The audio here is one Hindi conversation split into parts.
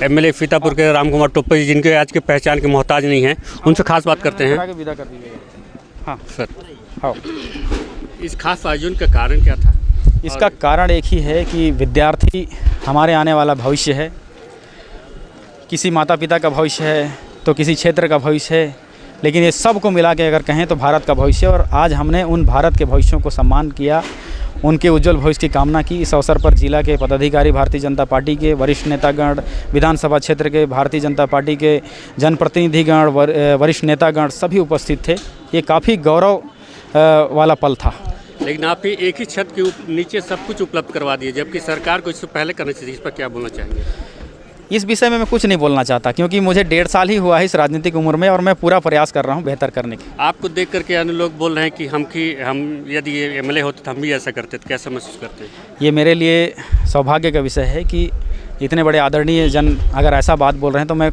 एमएलए सीतापुर के रामकुमार टोप्पो जी, जिनके आज के पहचान के मोहताज नहीं हैं, उनसे खास बात करते हैं। विदा कर दीजिएगा। हाँ सर, हाँ, इस खास आयोजन का कारण क्या था? इसका कारण एक ही है कि विद्यार्थी हमारे आने वाला भविष्य है। किसी माता पिता का भविष्य है तो किसी क्षेत्र का भविष्य है, लेकिन ये सब को मिला के अगर कहें तो भारत का भविष्य। और आज हमने उन भारत के भविष्यों को सम्मान किया, उनके उज्जवल भविष्य की कामना की। इस अवसर पर जिला के पदाधिकारी, भारतीय जनता पार्टी के वरिष्ठ नेतागण, विधानसभा क्षेत्र के भारतीय जनता पार्टी के जनप्रतिनिधिगण, वरिष्ठ नेतागण सभी उपस्थित थे। ये काफ़ी गौरव वाला पल था। लेकिन आप ही एक ही छत के नीचे सब कुछ उपलब्ध करवा दिए, जबकि सरकार को इससे पहले करना चाहिए। इस पर क्या बोलना चाहेंगे? इस विषय में मैं कुछ नहीं बोलना चाहता, क्योंकि मुझे 1.5 साल ही हुआ है इस राजनीतिक उम्र में, और मैं पूरा प्रयास कर रहा हूं बेहतर करने की। आपको देख करके अन्य लोग बोल रहे हैं कि हम यदि ये एमएलए होते तो हम भी ऐसा करते, तो कैसा महसूस करते हैं? ये मेरे लिए सौभाग्य का विषय है कि इतने बड़े आदरणीय जन अगर ऐसा बात बोल रहे हैं, तो मैं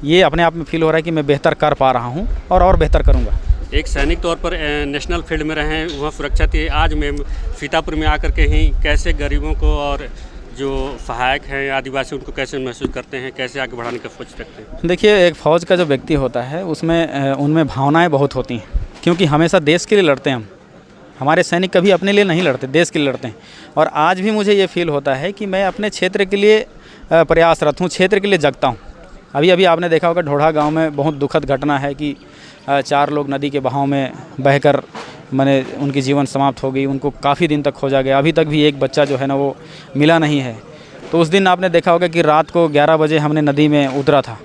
ये अपने आप में फील हो रहा है कि मैं बेहतर कर पा रहा हूँ और बेहतर करूँगा। एक सैनिक तौर पर नेशनल फील्ड में रहे, वहाँ सुरक्षा थी। आज मैं सीतापुर में आकर के ही कैसे गरीबों को और जो सहायक हैं आदिवासी, उनको कैसे महसूस करते हैं, कैसे आगे बढ़ाने का सोच रखते हैं? देखिए, एक फ़ौज का जो व्यक्ति होता है उसमें उनमें भावनाएं बहुत होती हैं, क्योंकि हमेशा देश के लिए लड़ते हैं हम। हमारे सैनिक कभी अपने लिए नहीं लड़ते, देश के लिए लड़ते हैं। और आज भी मुझे ये फील होता है कि मैं अपने क्षेत्र के लिए प्रयासरत हूँ, क्षेत्र के लिए जगता हूँ। अभी आपने देखा होगा ढोढ़ा गाँव में बहुत दुखद घटना है कि 4 लोग नदी के बहाव में बहकर उनकी जीवन समाप्त हो गई। उनको काफ़ी दिन तक खोजा गया, अभी तक भी एक बच्चा जो है ना वो मिला नहीं है। तो उस दिन आपने देखा होगा कि रात को 11 बजे हमने नदी में उतरा था।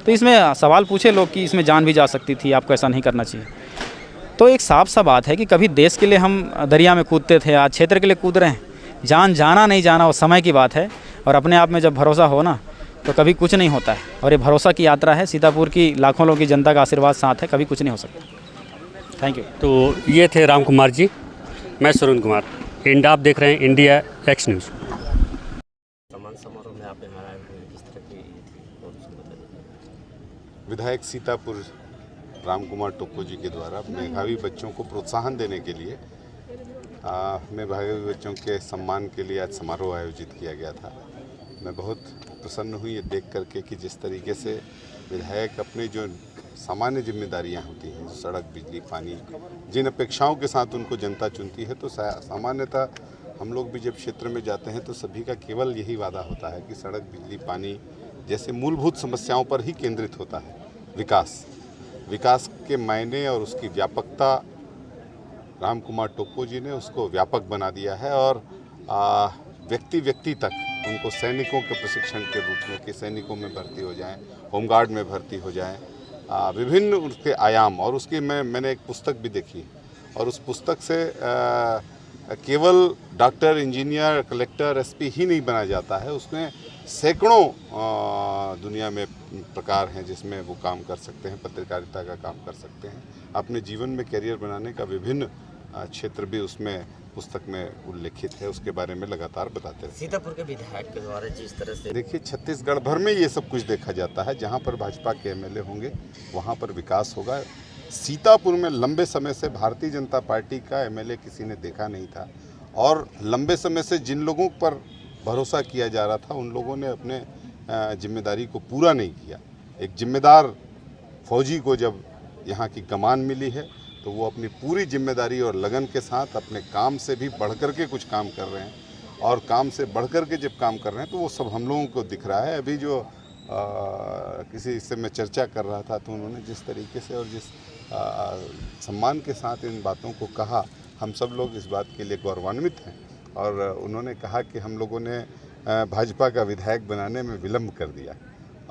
तो इसमें सवाल पूछे लोग कि इसमें जान भी जा सकती थी, आपको ऐसा नहीं करना चाहिए। तो एक साफ सा बात है कि कभी देश के लिए हम दरिया में कूदते थे, आज क्षेत्र के लिए कूद रहे हैं। जान जाना नहीं जाना वो समय की बात है, और अपने आप में जब भरोसा हो ना तो कभी कुछ नहीं होता है। और ये भरोसा की यात्रा है, सीतापुर की लाखों लोगों की जनता का आशीर्वाद साथ है, कभी कुछ नहीं हो सकता। Thank you. तो ये थे रामकुमार जी, मैं सुरुण कुमार, आप देख रहे हैं इंडिया एक्स न्यूज़। समारोह में आपने किस तरह की विधायक सीतापुर रामकुमार टोप्पो जी के द्वारा मेधावी बच्चों को प्रोत्साहन देने के लिए मेधावी बच्चों के सम्मान के लिए आज समारोह आयोजित किया गया था। मैं बहुत प्रसन्न हुई ये देख करके कि जिस तरीके से विधायक अपनी जो सामान्य जिम्मेदारियां होती हैं, सड़क, बिजली, पानी, जिन अपेक्षाओं के साथ उनको जनता चुनती है, तो सामान्यतः हम लोग भी जब क्षेत्र में जाते हैं तो सभी का केवल यही वादा होता है कि सड़क, बिजली, पानी जैसे मूलभूत समस्याओं पर ही केंद्रित होता है विकास के मायने और उसकी व्यापकता रामकुमार टोप्पो जी ने उसको व्यापक बना दिया है। और व्यक्ति तक उनको सैनिकों के प्रशिक्षण के रूप में कि सैनिकों में भर्ती हो जाएं, होमगार्ड में भर्ती हो जाएं, विभिन्न उसके आयाम। और उसकी मैंने एक पुस्तक भी देखी, और उस पुस्तक से केवल डॉक्टर, इंजीनियर, कलेक्टर, एसपी ही नहीं बना जाता है, उसमें सैकड़ों दुनिया में प्रकार हैं जिसमें वो काम कर सकते हैं, पत्रकारिता का काम कर सकते हैं, अपने जीवन में करियर बनाने का विभिन्न क्षेत्र भी उसमें पुस्तक में उल्लेखित है, उसके बारे में लगातार बताते हैं। सीतापुर के विधायक के द्वारा जिस तरह से देखिए, छत्तीसगढ़ भर में ये सब कुछ देखा जाता है, जहाँ पर भाजपा के एमएलए होंगे वहाँ पर विकास होगा। सीतापुर में लंबे समय से भारतीय जनता पार्टी का एमएलए किसी ने देखा नहीं था, और लंबे समय से जिन लोगों पर भरोसा किया जा रहा था उन लोगों ने अपने जिम्मेदारी को पूरा नहीं किया। एक जिम्मेदार फौजी को जब यहाँ की कमान मिली है तो वो अपनी पूरी जिम्मेदारी और लगन के साथ अपने काम से भी बढ़कर के कुछ काम कर रहे हैं, और काम से बढ़कर के जब काम कर रहे हैं तो वो सब हम लोगों को दिख रहा है। अभी जो किसी से मैं चर्चा कर रहा था तो उन्होंने जिस तरीके से और जिस सम्मान के साथ इन बातों को कहा, हम सब लोग इस बात के लिए गौरवान्वित हैं। और उन्होंने कहा कि हम लोगों ने भाजपा का विधायक बनाने में विलम्ब कर दिया,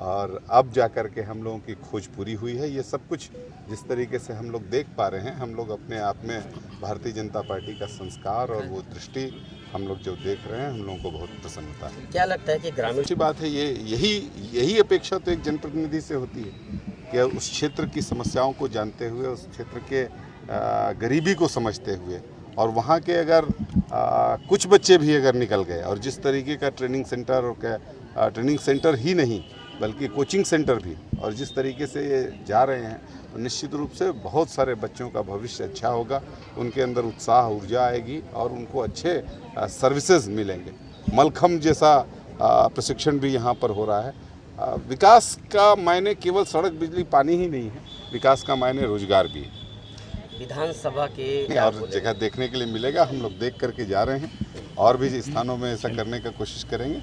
और अब जाकर के हम लोगों की खोज पूरी हुई है। ये सब कुछ जिस तरीके से हम लोग देख पा रहे हैं, हम लोग अपने आप में भारतीय जनता पार्टी का संस्कार और वो दृष्टि हम लोग जो देख रहे हैं, हम लोगों को बहुत प्रसन्नता है। क्या लगता है कि ग्रामीण अच्छी बात है, यही अपेक्षा तो एक जनप्रतिनिधि से होती है कि उस क्षेत्र की समस्याओं को जानते हुए, उस क्षेत्र के गरीबी को समझते हुए, और वहाँ के अगर कुछ बच्चे भी अगर निकल गए, और जिस तरीके का ट्रेनिंग सेंटर ही नहीं बल्कि कोचिंग सेंटर भी, और जिस तरीके से ये जा रहे हैं, तो निश्चित रूप से बहुत सारे बच्चों का भविष्य अच्छा होगा, उनके अंदर उत्साह, ऊर्जा आएगी और उनको अच्छे सर्विसेज मिलेंगे। मलखम्ब जैसा प्रशिक्षण भी यहाँ पर हो रहा है। विकास का मायने केवल सड़क बिजली पानी ही नहीं है, विकास का मायने रोजगार भी है। विधानसभा के और जगह देखने के लिए मिलेगा, हम लोग देख करके जा रहे हैं और भी स्थानों में ऐसा करने का कोशिश करेंगे।